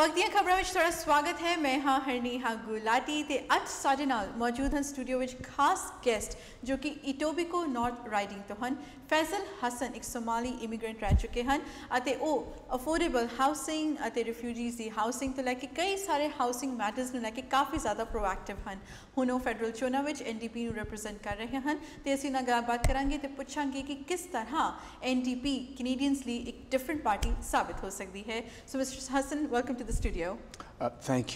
पगदियां खबरां विच तुहाडा स्वागत है। मैं हाँ हरनी हाँ गुलाटी ते अज साडे नाल मौजूद हैं स्टूडियो विच खास गेस्ट जो कि इटोबिको नॉर्थ राइडिंग तो हन। फैजल हसन एक सोमाली इमिग्रेंट रह चुके हैं अते ओ अफोर्डेबल हाउसिंग अते रिफ्यूजीज दी हाउसिंग तो लैके कई सारे हाउसिंग मैटर्स नूं लैके काफ़ी ज़्यादा प्रोएक्टिव हैं। हुण फैडरल चोणां विच NDP नूं रिप्रजेंट कर रहे हैं ते असीं नाल गलबात करांगे ते पुछांगे कि किस तरह NDP कैनेडियंस लिए एक डिफरेंट पार्टी साबित हो सकती है। So mister Hasan, welcome to the studio. Thank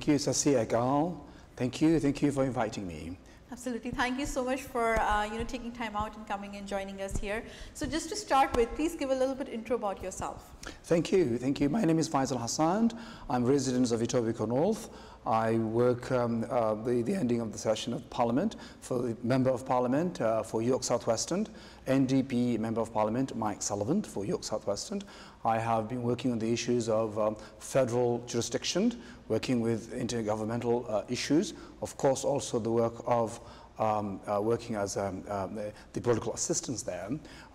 you, Sasi Agal. Thank you for inviting me. Absolutely, thank you so much for taking time out and coming and joining us here. So just to start with, please give a little bit intro about yourself. Thank you. My name is Faisal Hassan. I'm a resident of Etobicoke North. I work the ending of the session of Parliament for the Member of Parliament for York South Western, NDP Member of Parliament Mike Sullivan for York South Western. I have been working on the issues of federal jurisdiction, working with intergovernmental issues, of course also the work of working as the political assistance there.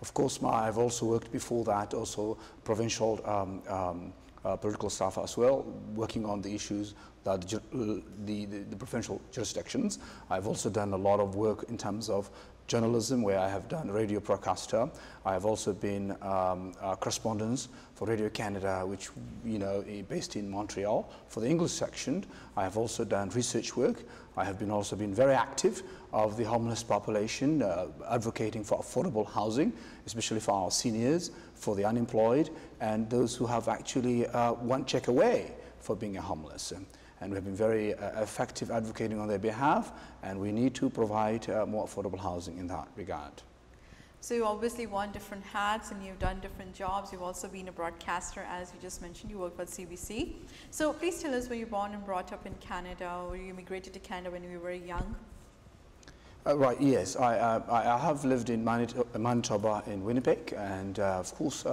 Of course, I've also worked before that, also provincial political staff as well, working on the issues that the provincial jurisdictions. I've also done a lot of work in terms of journalism, where I have done radio broadcaster. I have also been a correspondent for Radio Canada, which based in Montreal for the English section. I have also done research work. I have also been very active of the homeless population, advocating for affordable housing, especially for our seniors, for the unemployed, and those who have actually one check away for being homeless. And we have been very effective advocating on their behalf, and we need to provide more affordable housing in that regard. So you obviously worn different hats and you've done different jobs. You've also been a broadcaster, as you just mentioned. You worked for CBC. So please tell us, were you born and brought up in Canada, or you immigrated to Canada when you were young? Right, yes. I have lived in Manitoba in Winnipeg, and of course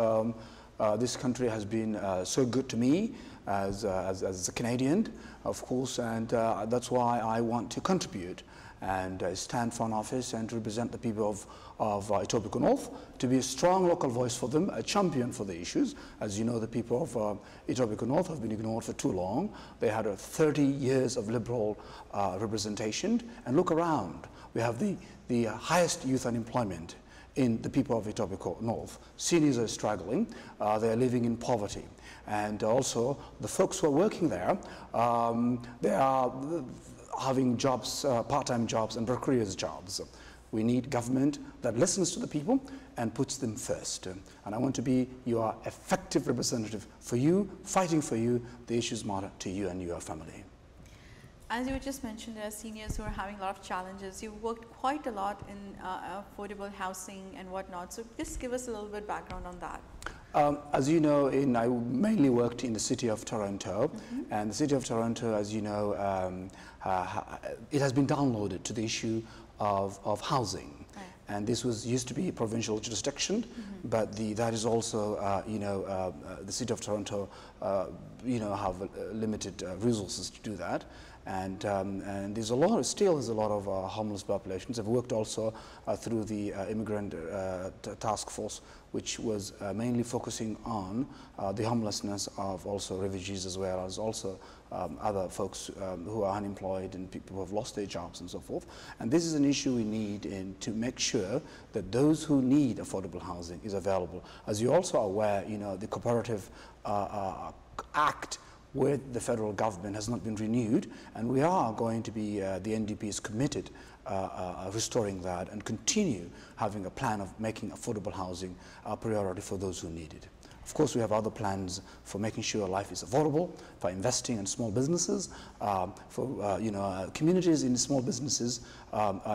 this country has been so good to me as a Canadian, of course, and that's why I want to contribute and stand for an office and to represent the people of Etobicoke North, to be a strong local voice for them, a champion for the issues. As you know, the people of Etobicoke North have been ignored for too long. They had 30 years of liberal representation, and look around. We have the highest youth unemployment in the people of Etobicoke North. Seniors are struggling, they are living in poverty. And also the folks who are working there, they are having jobs, part-time jobs and precarious jobs. We need government that listens to the people and puts them first. And I want to be your effective representative for you, fighting for you. The issues matter to you and your family. As you just mentioned, there are seniors who are having a lot of challenges. You've worked quite a lot in affordable housing and whatnot. So just give us a little bit background on that. As you know, I mainly worked in the city of Toronto, and the city of Toronto, as you know, it has been downloaded to the issue of housing. Right. And this used to be a provincial jurisdiction, but that is also, the city of Toronto, have limited resources to do that. And there's still a lot of homeless populations. I've worked also through the immigrant task force, which was mainly focusing on the homelessness of also refugees, as well as also other folks who are unemployed and people who have lost their jobs and so forth. And this is an issue we need to make sure that those who need affordable housing is available. As you also are aware, the Cooperative Act with the federal government has not been renewed, and we are going to be, the NDP is committed restoring that and continue having a plan of making affordable housing a priority for those who need it. Of course, we have other plans for making sure life is affordable, for investing in small businesses, for communities in small businesses.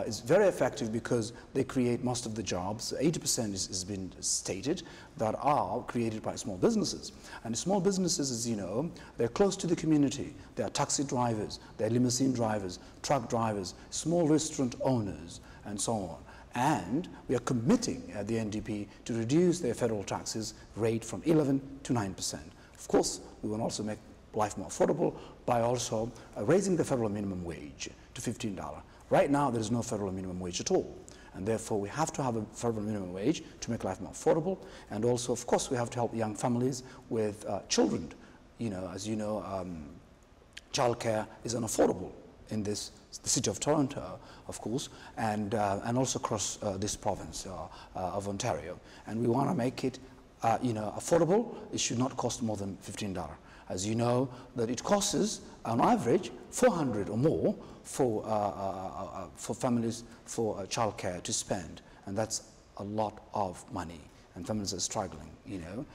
It's very effective because they create most of the jobs. 80% has been stated that are created by small businesses. And small businesses, as you know, they're close to the community. They are taxi drivers, they're limousine drivers, truck drivers, small restaurant owners, and so on. And we are committing at the NDP to reduce their federal taxes rate from 11 to 9%. Of course, we will also make life more affordable by also raising the federal minimum wage to $15. Right now, there is no federal minimum wage at all. And therefore, we have to have a federal minimum wage to make life more affordable. And also, of course, we have to help young families with children as you know, childcare is unaffordable in the city of Toronto, of course, and also across this province of Ontario. And we want to make it, affordable. It should not cost more than $15. As you know, that it costs on average $400 or more for families for childcare to spend, and that's a lot of money. And families are struggling,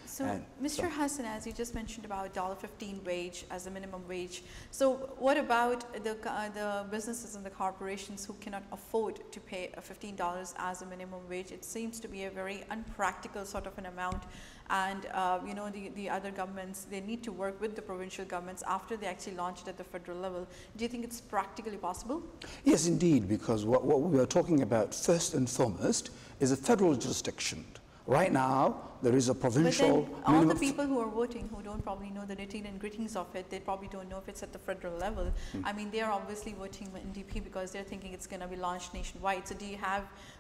So, Mr. Hassan, as you just mentioned about $15 wage as a minimum wage, so what about the businesses and the corporations who cannot afford to pay $15 as a minimum wage? It seems to be a very unpractical sort of an amount, and the other governments, they need to work with the provincial governments after they actually launch it at the federal level. Do you think it's practically possible? Yes, indeed, because what we are talking about first and foremost is a federal jurisdiction. Right now, there is a provincial... But then all the people who are voting, who don't probably know the nitty and gritties of it, they probably don't know if it's at the federal level. I mean, they are obviously voting NDP because they're thinking it's going to be launched nationwide. So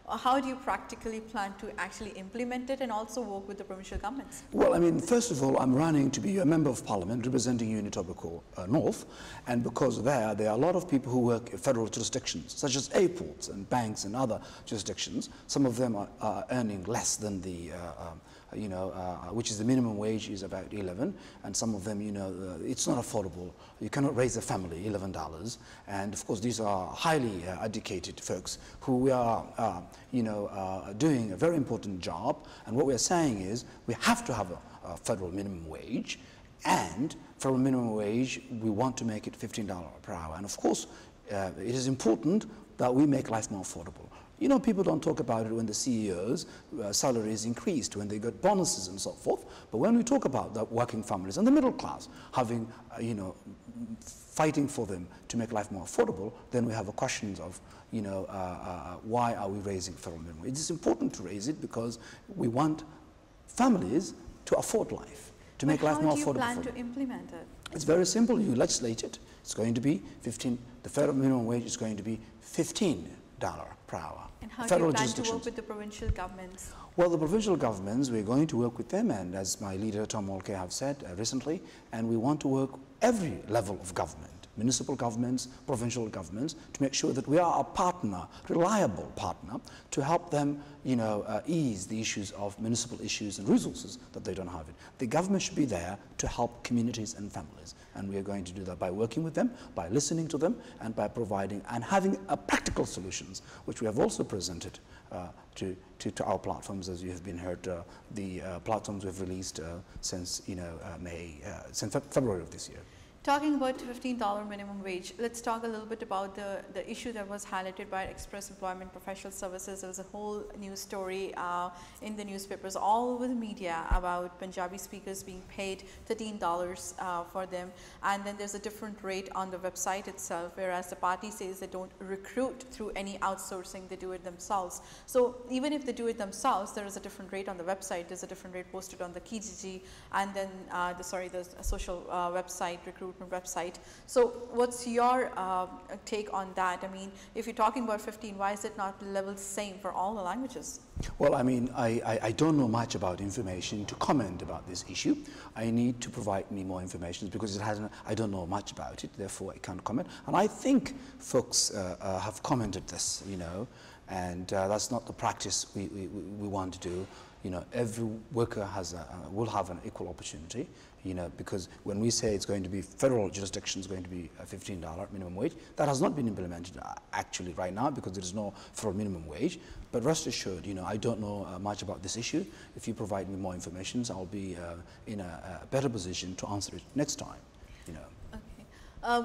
how do you practically plan to actually implement it and also work with the provincial governments? Well, I mean, first of all, I'm running to be a member of parliament representing you in Etobicoke North, and because there are a lot of people who work in federal jurisdictions, such as airports and banks and other jurisdictions. Some of them are earning less than which is the minimum wage is about 11, and some of them, it's not affordable. You cannot raise a family $11, and of course these are highly educated folks who are, doing a very important job. And what we are saying is we have to have a federal minimum wage, and federal minimum wage, we want to make it $15 per hour. And of course, it is important that we make life more affordable. People don't talk about it when the CEOs' salaries increased, when they got bonuses and so forth. But when we talk about the working families and the middle class having, fighting for them to make life more affordable, then we have a questions of, why are we raising federal minimum? It is important to raise it because we want families to afford life, to make life more affordable. How do you plan to implement it? It's very simple. You legislate it. It's going to be the federal minimum wage is going to be $15 per hour. And how do you plan to work with the provincial governments? Well, the provincial governments, we're going to work with them, and as my leader Mr Mulcair have said recently, and we want to work every level of government, municipal governments, provincial governments, to make sure that we are a partner, reliable partner, to help them, ease the issues of municipal issues and resources that they don't have. The government should be there to help communities and families, and we are going to do that by working with them, by listening to them, and by providing and having practical solutions, which we have also presented to our platforms, as you have been heard, the platforms we've released since since February of this year. Talking about $15 minimum wage, let's talk a little bit about the issue that was highlighted by Express Employment Professional Services. There was a whole news story in the newspapers, all over the media, about Punjabi speakers being paid $13 for them. And then there's a different rate on the website itself, whereas the party says they don't recruit through any outsourcing, they do it themselves. So even if they do it themselves, there is a different rate on the website, there's a different rate posted on the Kijiji, and then the social website, recruitment website. So what's your take on that? I mean, if you're talking about 15, why is it not level same for all the languages? Well, I mean, I don't know much about information to comment about this issue. I need to provide me more information because I don't know much about it, therefore I can't comment. And I think folks have commented this, and that's not the practice we want to do. Every worker will have an equal opportunity, because when we say it's going to be federal jurisdiction is going to be a $15 minimum wage, that has not been implemented actually right now because there is no federal minimum wage. But rest assured, I don't know much about this issue. If you provide me more information, I'll be in a better position to answer it next time,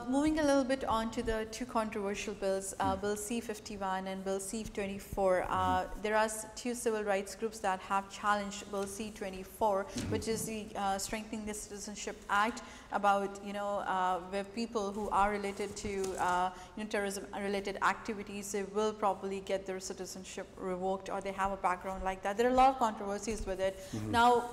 Moving a little bit on to the two controversial bills, Bill C-51 and Bill C-24. There are two civil rights groups that have challenged Bill C-24, which is the Strengthening the Citizenship Act, about where people who are related to terrorism-related activities, they will probably get their citizenship revoked, or they have a background like that. There are a lot of controversies with it. Now,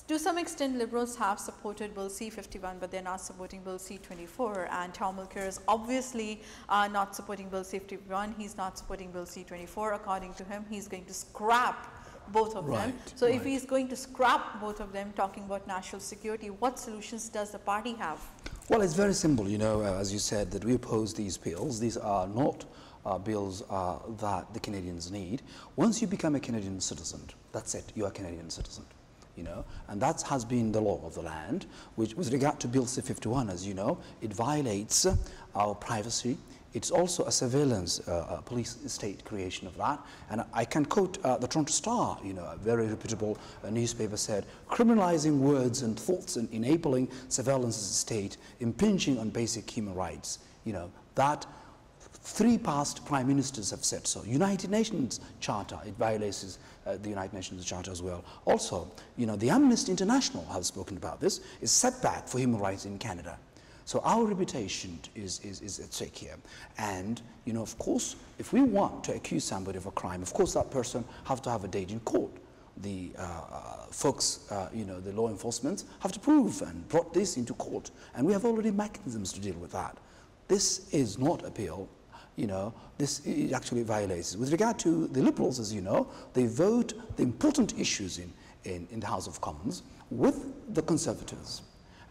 to some extent, Liberals have supported Bill C-51, but they're not supporting Bill C-24. And Mr Mulcair is obviously not supporting Bill C-51. He's not supporting Bill C-24. According to him, he's going to scrap both of them. Right, So if right. he's going to scrap both of them, talking about national security, what solutions does the party have? Well, it's very simple, you know, as you said, that we oppose these bills. These are not bills that the Canadians need. Once you become a Canadian citizen, that's it, you are a Canadian citizen, you know, and that has been the law of the land, which with regard to Bill C-51, as you know, it violates our privacy. It's also a surveillance police state creation of that. And I can quote the Toronto Star, you know, a very reputable newspaper said, criminalizing words and thoughts and enabling surveillance state, impinging on basic human rights. You know, that 3 past prime ministers have said so. United Nations Charter, it violates the United Nations Charter as well. Also, you know, the Amnesty International has spoken about this, is setback for human rights in Canada. So our reputation is at stake here. And, you know, of course, if we want to accuse somebody of a crime, of course that person have to have a date in court. The folks, you know, the law enforcement have to prove and brought this into court. And we have already mechanisms to deal with that. This is not a bill, you know, this it actually violates. With regard to the Liberals, as you know, they vote the important issues in the House of Commons with the Conservatives.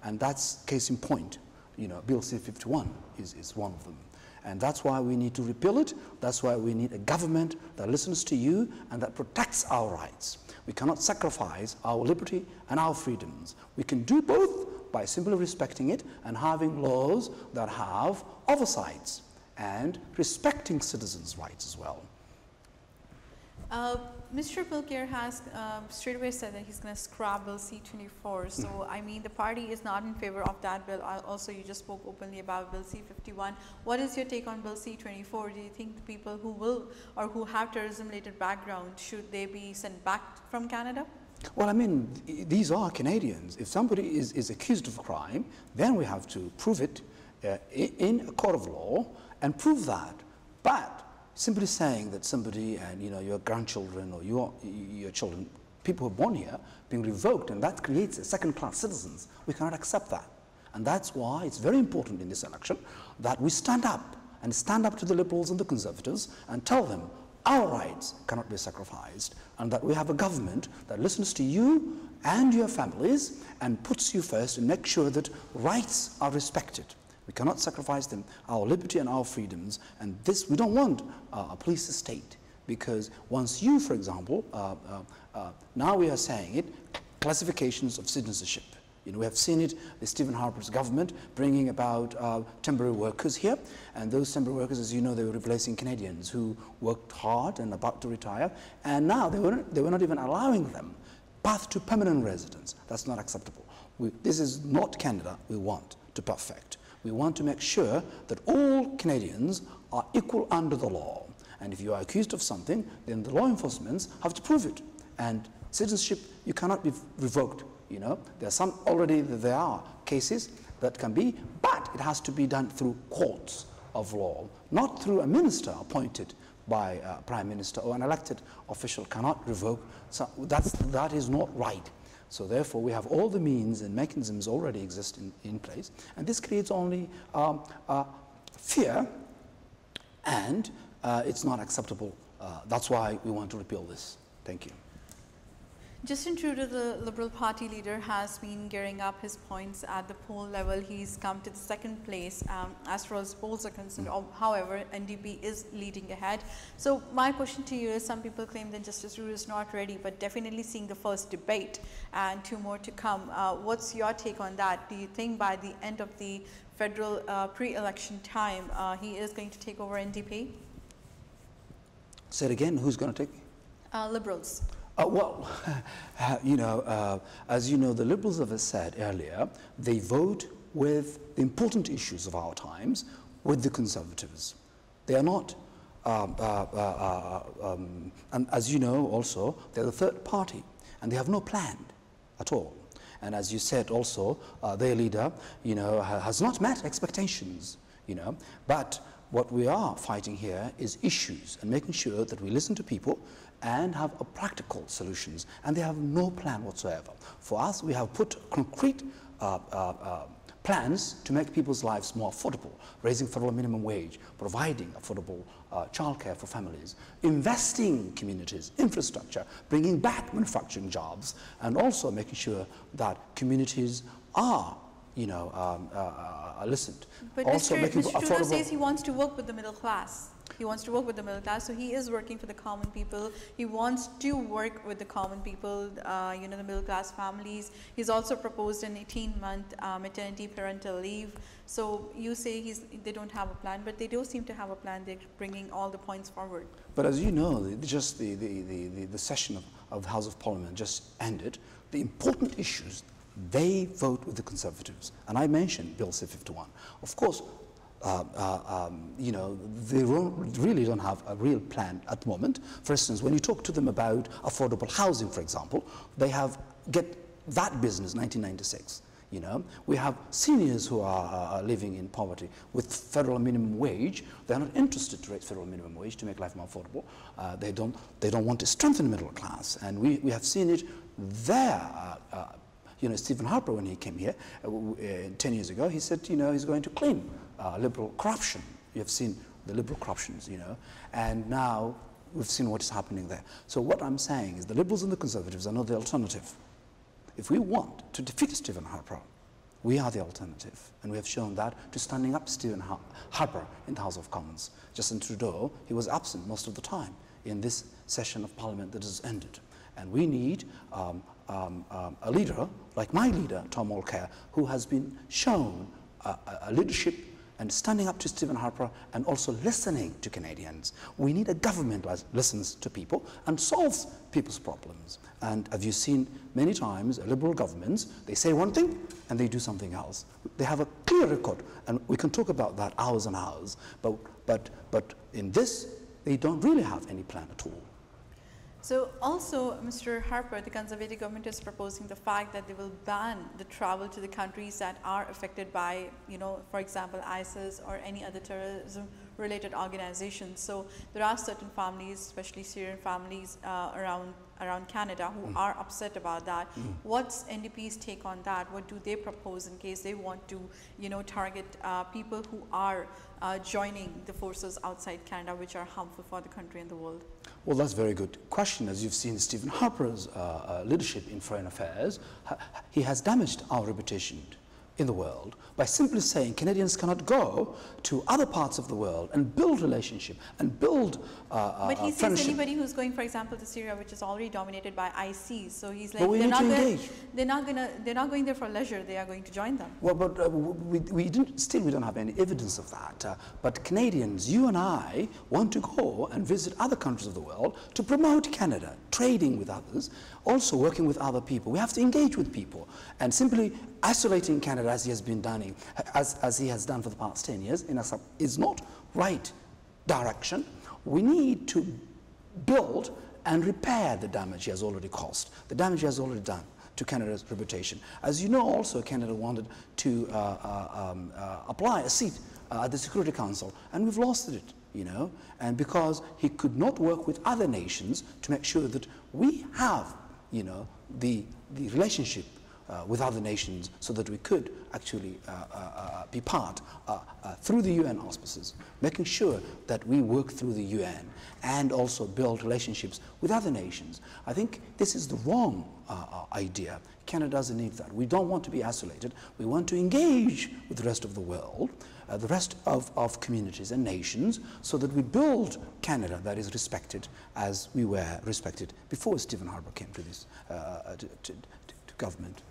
And that's case in point. You know, Bill C-51 is one of them. And that's why we need to repeal it. That's why we need a government that listens to you and that protects our rights. We cannot sacrifice our liberty and our freedoms. We can do both by simply respecting it and having laws that have oversights and respecting citizens' rights as well. Mr. Mulcair has straight away said that he's going to scrap Bill C-24. So, I mean, the party is not in favor of that bill. Also, you just spoke openly about Bill C-51. What is your take on Bill C-24? Do you think the people who will or who have terrorism-related background, should they be sent back from Canada? Well, I mean, these are Canadians. If somebody is accused of a crime, then we have to prove it in a court of law and prove that. But simply saying that somebody and, you know, your grandchildren or your children, people who are born here, being revoked, and that creates a second-class citizens, we cannot accept that. And that's why it's very important in this election that we stand up to the Liberals and the Conservatives and tell them our rights cannot be sacrificed, and that we have a government that listens to you and your families and puts you first and makes sure that rights are respected. We cannot sacrifice them, our liberty and our freedoms, and this, we don't want a police state, because once you, for example, now we are saying it, classifications of citizenship. You know, we have seen it, the Stephen Harper's government bringing about temporary workers here, and those temporary workers, as you know, they were replacing Canadians who worked hard and about to retire, and now they were not even allowing them path to permanent residence. That's not acceptable. This is not Canada we want to perfect. We want to make sure that all Canadians are equal under the law. And if you are accused of something, then the law enforcement have to prove it. And citizenship, you cannot be revoked. You know, there are cases that can be, but it has to be done through courts of law, not through a minister appointed by a prime minister or an elected official cannot revoke. So that is not right. So therefore, we have all the means and mechanisms already exist in place, and this creates only fear, and it's not acceptable. That's why we want to repeal this. Thank you. Justin Trudeau, the Liberal Party leader, has been gearing up his points at the poll level. He's come to the second place as far as polls are concerned. However, NDP is leading ahead. So my question to you is, some people claim that Justice Trudeau is not ready, but definitely seeing the first debate and 2 more to come. What's your take on that? Do you think by the end of the federal pre-election time, he is going to take over NDP? Say it again, who's going to take? Liberals. Well, you know, as you know, the Liberals, as I said earlier, they vote with the important issues of our times with the Conservatives. They are not, and as you know also, they're the third party, and they have no plan at all. And as you said also, their leader, you know, has not met expectations, you know, but what we are fighting here is issues and making sure that we listen to people and have a practical solutions, and they have no plan whatsoever. For us, we have put concrete plans to make people's lives more affordable, raising federal minimum wage, providing affordable childcare for families, investing in communities, infrastructure, bringing back manufacturing jobs, and also making sure that communities are listened. But Also Mr. Trudeau says he wants to work with the middle class. He wants to work with the middle class, so he is working for the common people. He wants to work with the common people, the middle class families. He's also proposed an 18-month maternity parental leave. So you say they don't have a plan, but they do seem to have a plan. They're bringing all the points forward. But as you know, just the session of the House of Parliament just ended. The important issues, they vote with the Conservatives. And I mentioned Bill C-51. Of course, they really don't have a real plan at the moment. For instance, when you talk to them about affordable housing, for example, they get that business 1996. We have seniors who are living in poverty with federal minimum wage. They're not interested to raise federal minimum wage to make life more affordable. They don't want to strengthen the middle class, and we have seen it there. Stephen Harper, when he came here 10 years ago, he said, he's going to clean liberal corruption. You have seen the liberal corruptions, and now we've seen what is happening there. So what I'm saying is the Liberals and the Conservatives are not the alternative. If we want to defeat Stephen Harper, we are the alternative, and we have shown that to standing up Stephen Harper in the House of Commons. Justin Trudeau, he was absent most of the time in this session of Parliament that has ended. And we need a leader, like my leader, Mr Mulcair, who has been shown a leadership and standing up to Stephen Harper and also listening to Canadians. We need a government that listens to people and solves people's problems. And as you've seen many times, Liberal governments, they say one thing and they do something else. They have a clear record, and we can talk about that hours and hours, but in this, they don't really have any plan at all. So also, Mr. Harper, the Conservative government is proposing the fact that they will ban the travel to the countries that are affected by, for example, ISIS or any other terrorism-related organizations. So there are certain families, especially Syrian families around Canada, who are upset about that. What's NDP's take on that? What do they propose in case they want to, target people who are joining the forces outside Canada, which are harmful for the country and the world? Well, that's a very good question. As you've seen Stephen Harper's leadership in foreign affairs, he has damaged our reputation in the world by simply saying Canadians cannot go to other parts of the world and build relationship and build But he says friendship. Anybody who's going, for example, to Syria, which is already dominated by ISIS, so he's like, but we need to engage. They're not going there for leisure. They are going to join them. Well, but we don't have any evidence of that. But Canadians, you and I, want to go and visit other countries of the world to promote Canada, trading with others, also working with other people. We have to engage with people, and simply isolating Canada as he has been done, as he has done for the past 10 years, is not right direction. We need to build and repair the damage he has already caused, the damage he has already done to Canada's reputation. As you know, also Canada wanted to apply a seat at the Security Council, and we've lost it, and because he could not work with other nations to make sure that we have, the relationship with other nations, so that we could actually be part through the UN auspices, making sure that we work through the UN and also build relationships with other nations. I think this is the wrong idea. Canada doesn't need that. We don't want to be isolated. We want to engage with the rest of the world, the rest of communities and nations, so that we build Canada that is respected as we were respected before Stephen Harper came to this to government.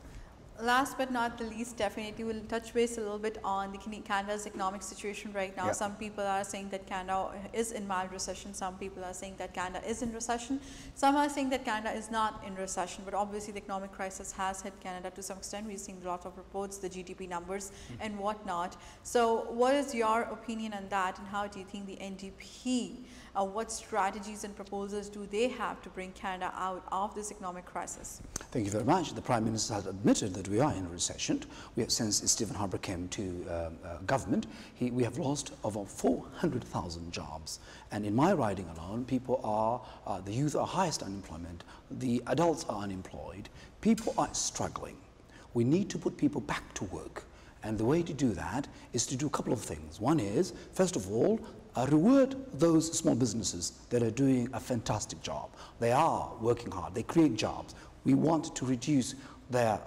Last but not the least, definitely we'll touch base a little bit on Canada's economic situation right now. Yeah. Some people are saying that Canada is in mild recession. Some people are saying that Canada is in recession. Some are saying that Canada is not in recession. But obviously the economic crisis has hit Canada to some extent. We've seen a lot of reports, the GDP numbers and whatnot. So what is your opinion on that, and how do you think the NDP, what strategies and proposals do they have to bring Canada out of this economic crisis? Thank you very much. The Prime Minister has admitted that we are in a recession. Since Stephen Harper came to government, we have lost over 400,000 jobs. And in my riding alone, people are, the youth are highest unemployment, the adults are unemployed, people are struggling. We need to put people back to work. And the way to do that is to do a couple of things. One is, first of all, reward those small businesses that are doing a fantastic job. They are working hard, they create jobs. We want to reduce their,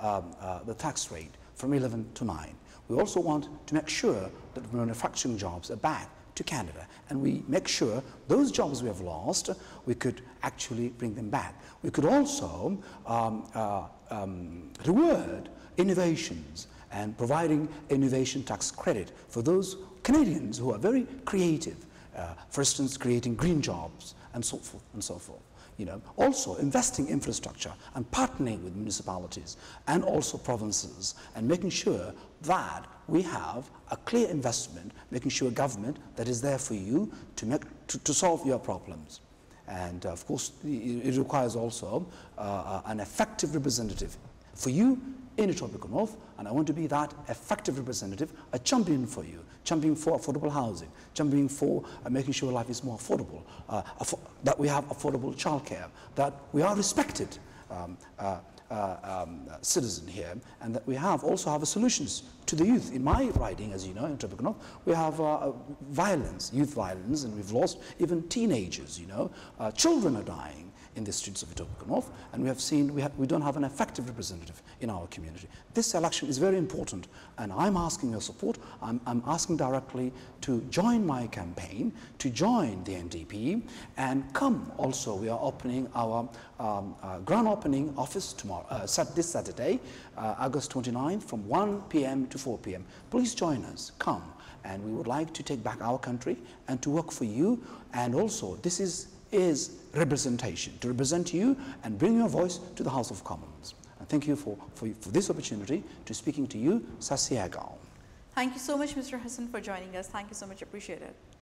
the tax rate from 11 to 9. We also want to make sure that manufacturing jobs are back to Canada, and we make sure those jobs we have lost, we could actually bring them back. We could also reward innovations and providing innovation tax credit for those Canadians who are very creative, for instance, creating green jobs and so forth and so forth. You know, also investing in infrastructure and partnering with municipalities and also provinces and making sure that we have a clear investment, making sure government that is there for you to solve your problems. And of course, it requires also an effective representative for you in Etobicoke North, and I want to be that effective representative, a champion for you, champion for affordable housing, champion for making sure life is more affordable, that we have affordable childcare, that we are respected citizen here, and that we also have solutions to the youth. In my riding, as you know, in Etobicoke North, we have violence, youth violence, and we've lost even teenagers, you know. Children are dying in the streets of Etobicoke North, and we have seen we don't have an effective representative in our community. This election is very important, and I'm asking your support. I'm asking directly to join my campaign, to join the NDP, and come also. We are opening our grand opening office tomorrow, this Saturday, August 29th, from 1 p.m. to 4 p.m. Please join us, come, and we would like to take back our country and to work for you. And also, this is representation, to represent you and bring your voice to the House of Commons. And thank you for this opportunity to speaking to you, Sasiagal. Thank you so much, Mr. Hassan, for joining us. Thank you so much. Appreciate it.